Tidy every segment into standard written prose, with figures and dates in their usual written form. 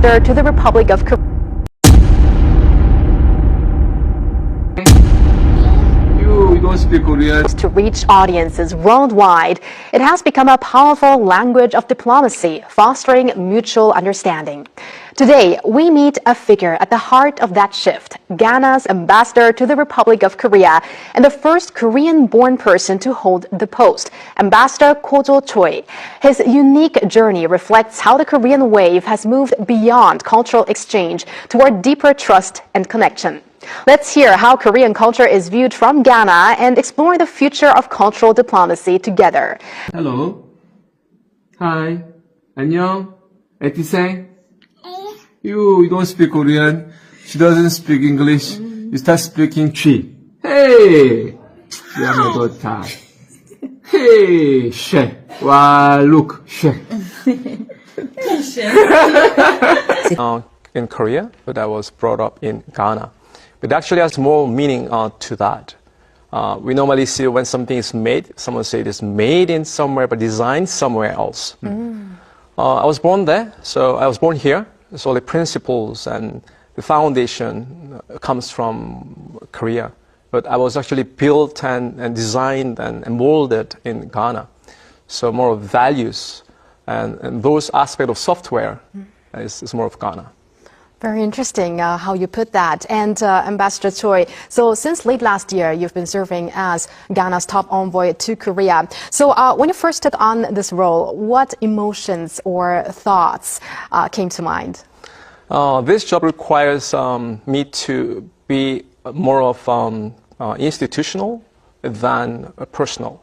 ambassador to the Republic of Korea. You don't speak Korean. To reach audiences worldwide, it has become a powerful language of diplomacy, fostering mutual understanding. Today, we meet a figure at the heart of that shift, Ghana's ambassador to the Republic of Korea, and the first Korean-born person to hold the post, Ambassador Kojo Choi. His unique journey reflects how the Korean wave has moved beyond cultural exchange toward deeper trust and connection. Let's hear how Korean culture is viewed from Ghana and explore the future of cultural diplomacy together. Hello. Hi. 안녕. 에티생. You don't speak Korean. She doesn't speak English. You start speaking Chi. Hey. Yummy daughter. Hey. She. Wow, look. She. In Korea, but I was brought up in Ghana. It actually has more meaning to that. We normally see when something is made, someone say it is made in somewhere but designed somewhere else. I was born there, so I was born here. So the principles and the foundation comes from Korea. But I was actually built and designed and molded in Ghana. So more of values and those aspects of software is more of Ghana. Very interesting how you put that. And Ambassador Choi, so since late last year, you've been serving as Ghana's top envoy to Korea. So when you first took on this role, what emotions or thoughts came to mind? This job requires me to be more of institutional than personal.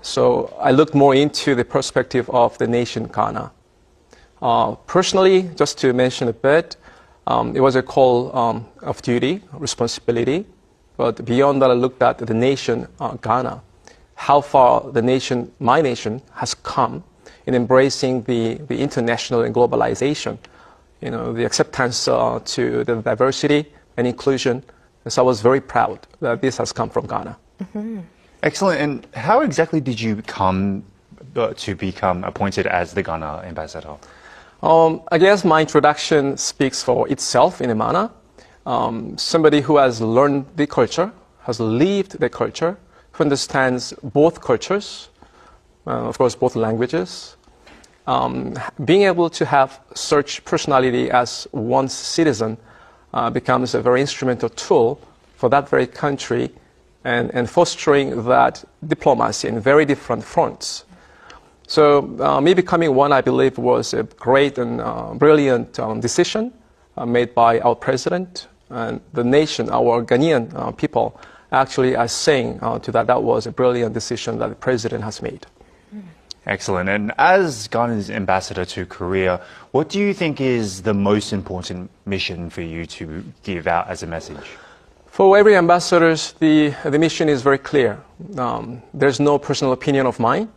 So I looked more into the perspective of the nation Ghana. Personally, just to mention a bit, it was a call of duty, responsibility. But beyond that, I looked at the nation, Ghana, how far the nation, my nation, has come in embracing the international and globalization, the acceptance to the diversity and inclusion. And so I was very proud that this has come from Ghana. Excellent. And how exactly did you come to become appointed as the Ghana ambassador? I guess my introduction speaks for itself in a manner. Somebody who has learned the culture, has lived the culture, who understands both cultures, of course, both languages. Being able to have such personality as one's citizen becomes a very instrumental tool for that very country and fostering that diplomacy in very different fronts. So me becoming one, I believe, was a great and brilliant decision made by our president and the nation, our Ghanaian people actually are saying to that was a brilliant decision that the president has made. Excellent. And as Ghana's ambassador to Korea, what do you think is the most important mission for you to give out as a message? For every ambassador, the mission is very clear. There's no personal opinion of mine.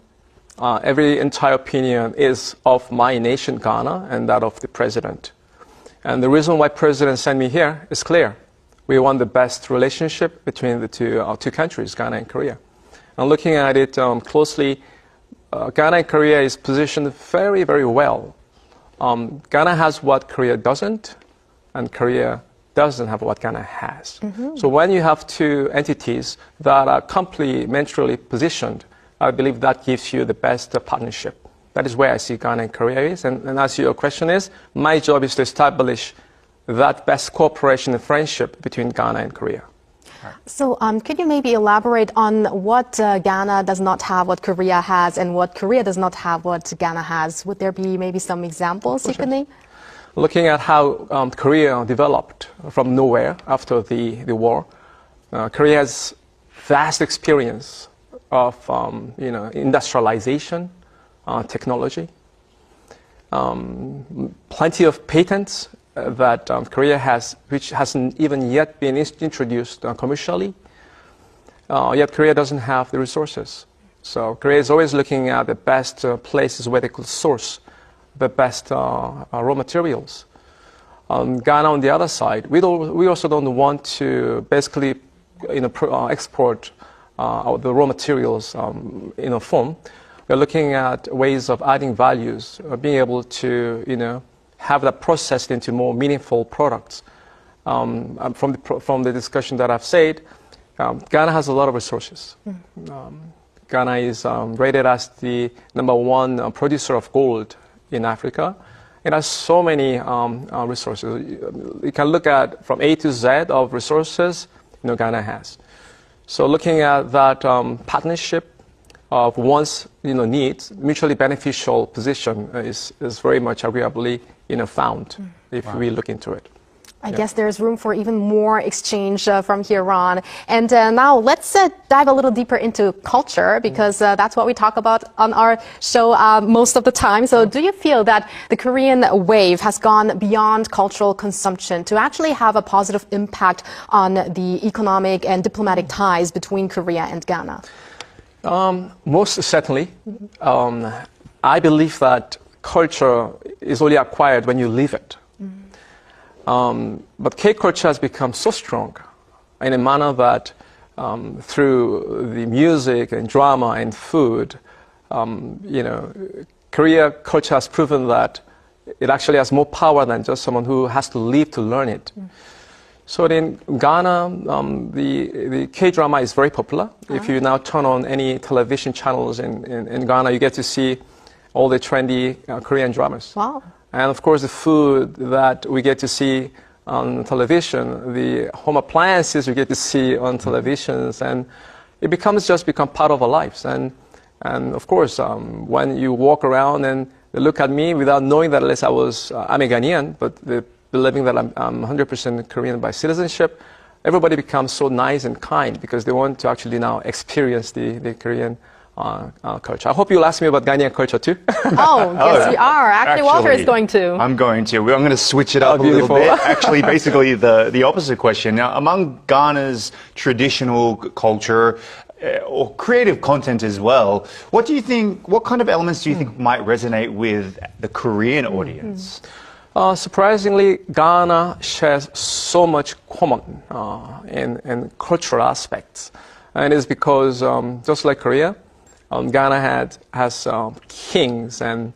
Every entire opinion is of my nation, Ghana, and that of the president. And the reason why president sent me here is clear. We want the best relationship between the two countries, Ghana and Korea. And looking at it closely, Ghana and Korea is positioned very, very well. Ghana has what Korea doesn't, and Korea doesn't have what Ghana has. So when you have two entities that are complementarily positioned, I believe that gives you the best partnership. That is where I see Ghana and Korea is. And as your question is, my job is to establish that best cooperation and friendship between Ghana and Korea. So could you maybe elaborate on what Ghana does not have, what Korea has, and what Korea does not have, what Ghana has? Would there be maybe some examples you could name? Looking at how Korea developed from nowhere after the war, Korea has vast experience of industrialization, technology, plenty of patents that Korea has, which hasn't even yet been introduced commercially. Yet Korea doesn't have the resources. So Korea is always looking at the best places where they could source the best raw materials. Ghana, on the other side, we also don't want to basically export the raw materials in a form. We're looking at ways of adding values, being able to have that processed into more meaningful products. From the discussion that I've said, Ghana has a lot of resources. Ghana is rated as the #1 producer of gold in Africa. It has so many resources. You can look at from A to Z of resources, Ghana has. So looking at that partnership of one's needs, mutually beneficial position is very much agreeably found if we look into it. I guess there's room for even more exchange from here on. And now let's dive a little deeper into culture, because that's what we talk about on our show most of the time. So do you feel that the Korean wave has gone beyond cultural consumption to actually have a positive impact on the economic and diplomatic ties between Korea and Ghana? Most certainly. I believe that culture is only acquired when you live it. But K-culture has become so strong in a manner that through the music and drama and food, Korea culture has proven that it actually has more power than just someone who has to live to learn it. So in Ghana, the K-drama is very popular. If you now turn on any television channels in Ghana, you get to see all the trendy Korean dramas. Wow. And of course, the food that we get to see on television, the home appliances we get to see on televisions, and it become part of our lives. And of course, when you walk around and they look at me without knowing that I'm a Ghanaian, but believing that I'm 100% Korean by citizenship, everybody becomes so nice and kind because they want to actually now experience the Korean culture. I hope you'll ask me about Ghanaian culture too. Oh, yes, we are. Actually, Walter is going to. I'm going to. I'm going to switch it up a little bit. Actually, basically the opposite question. Now, among Ghana's traditional culture, or creative content as well, what kind of elements do you think might resonate with the Korean audience? Surprisingly, Ghana shares so much common in cultural aspects. And it is because, just like Korea, Ghana has kings and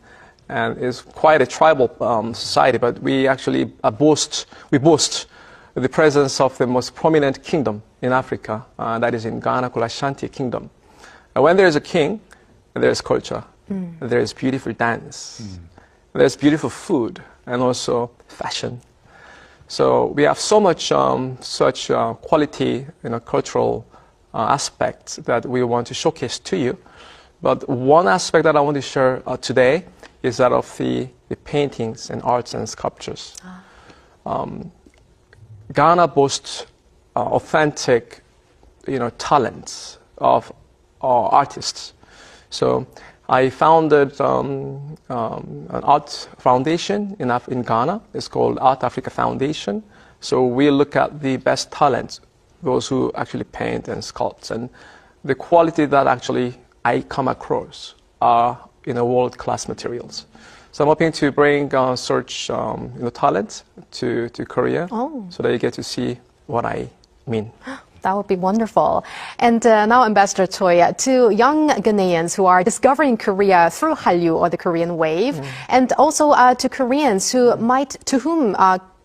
is quite a tribal society, but we actually boast the presence of the most prominent kingdom in Africa, that is in Ghana, called Ashanti Kingdom. And when there is a king, there is culture, there is beautiful dance, there's beautiful food, and also fashion. So we have so much such quality, cultural aspects that we want to showcase to you. But one aspect that I want to share today is that of the paintings and arts and sculptures. Ghana boasts authentic, talents of artists. So I founded an art foundation in Ghana. It's called Art Africa Foundation. So we look at the best talents, those who actually paint and sculpt, and the quality that actually I come across are world-class materials. So I'm hoping to bring such talent to Korea, so that you get to see what I mean. That would be wonderful. And now, Ambassador Choi, to young Ghanaians who are discovering Korea through Hallyu or the Korean wave, and also to Koreans to whom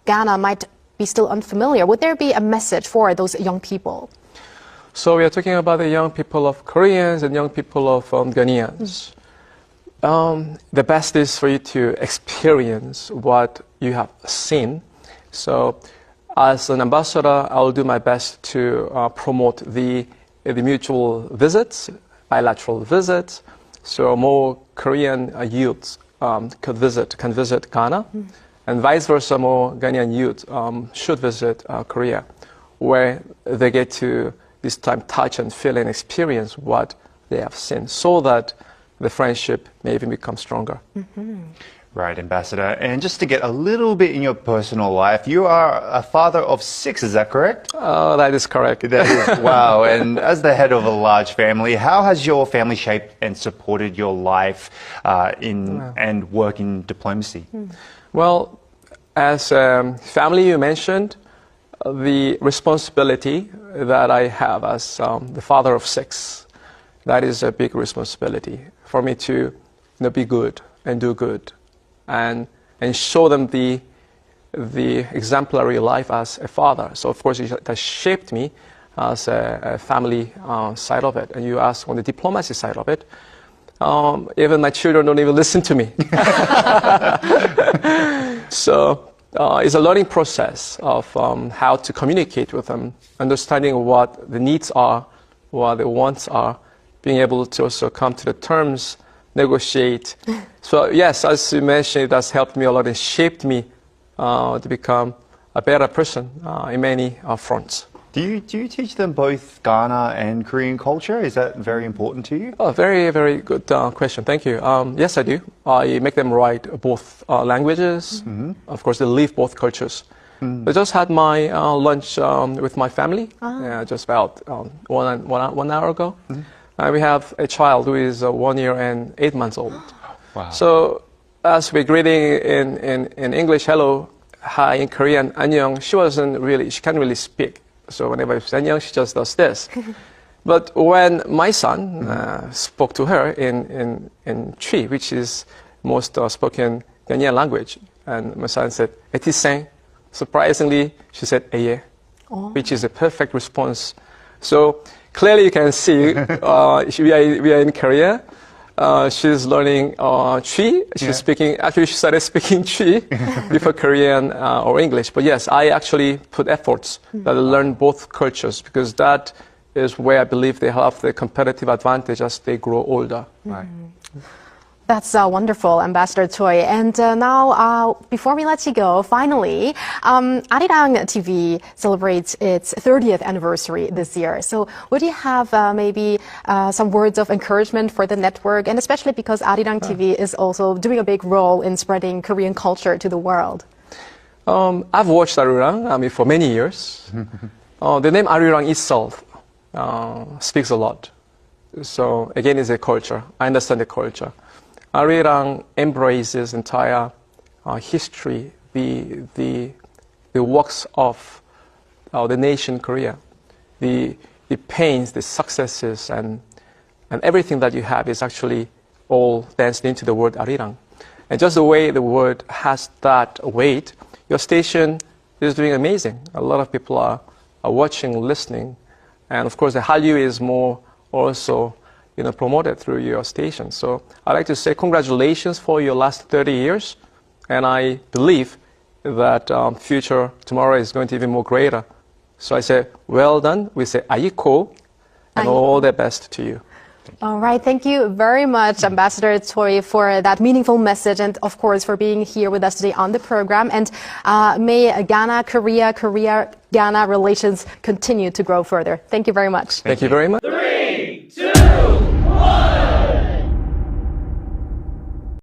Ghana might be still unfamiliar, would there be a message for those young people? So we are talking about the young people of Koreans and young people of Ghanaians. The best is for you to experience what you have seen. So as an ambassador, I will do my best to promote the mutual visits, bilateral visits, so more Korean youths can visit Ghana, and vice versa, more Ghanaian youth should visit Korea, where they get to this time touch and feel and experience what they have seen, so that the friendship may even become stronger. Right, Ambassador. And just to get a little bit in your personal life, you are a father of 6, is that correct? Oh, that is correct. That is, wow. And as the head of a large family, how has your family shaped and supported your life and work in diplomacy? Well, as family, you mentioned, the responsibility that I have as the father of 6, that is a big responsibility for me to be good and do good and and show them the exemplary life as a father. So of course it has shaped me as a family side of it. And you ask on the diplomacy side of it, even my children don't even listen to me. So it's a learning process of how to communicate with them, understanding what the needs are, what the wants are, being able to also come to the terms, negotiate. So yes, as you mentioned, it has helped me a lot and shaped me to become a better person in many fronts. Do you teach them both Ghana and Korean culture? Is that very important to you? Oh, very, very good question. Thank you. Yes, I do. I make them write both languages. Mm-hmm. Of course, they live both cultures. Mm. I just had my lunch with my family just about 1 hour ago. Mm-hmm. We have a child who is 1 year and 8 months old. Wow. So as we're greeting in English, hello, hi, in Korean, 안녕, she can't really speak. So whenever I say 안녕, she just does this. But when my son spoke to her in Chi, which is most spoken Ghanaian language, and my son said, 에티생, surprisingly, she said, 에예, which is a perfect response. So clearly you can see we are in Korea. She's learning Chi. She's she started speaking Chi before Korean or English. But yes, I actually put efforts that I learn both cultures, because that is where I believe they have the competitive advantage as they grow older. Right. That's wonderful, Ambassador Choi. And now, before we let you go, finally, Arirang TV celebrates its 30th anniversary this year. So would you have maybe some words of encouragement for the network, and especially because Arirang TV is also doing a big role in spreading Korean culture to the world? I've watched Arirang for many years. The name Arirang itself speaks a lot. So again, it's a culture. I understand the culture. Arirang embraces entire history, the works of the nation Korea, the pains, the successes, and everything that you have is actually all danced into the word Arirang. And just the way the word has that weight, your station is doing amazing. A lot of people are watching, listening, and of course the Hallyu is more also promoted through your station. So I'd like to say congratulations for your last 30 years. And I believe that future tomorrow is going to be even more greater. So I say, well done. We say, 아이코, and all the best to you. All right. Thank you very much, Ambassador Choi, for that meaningful message, and of course for being here with us today on the program. And may Ghana, Korea, Ghana relations continue to grow further. Thank you very much. Thank you very much. 3,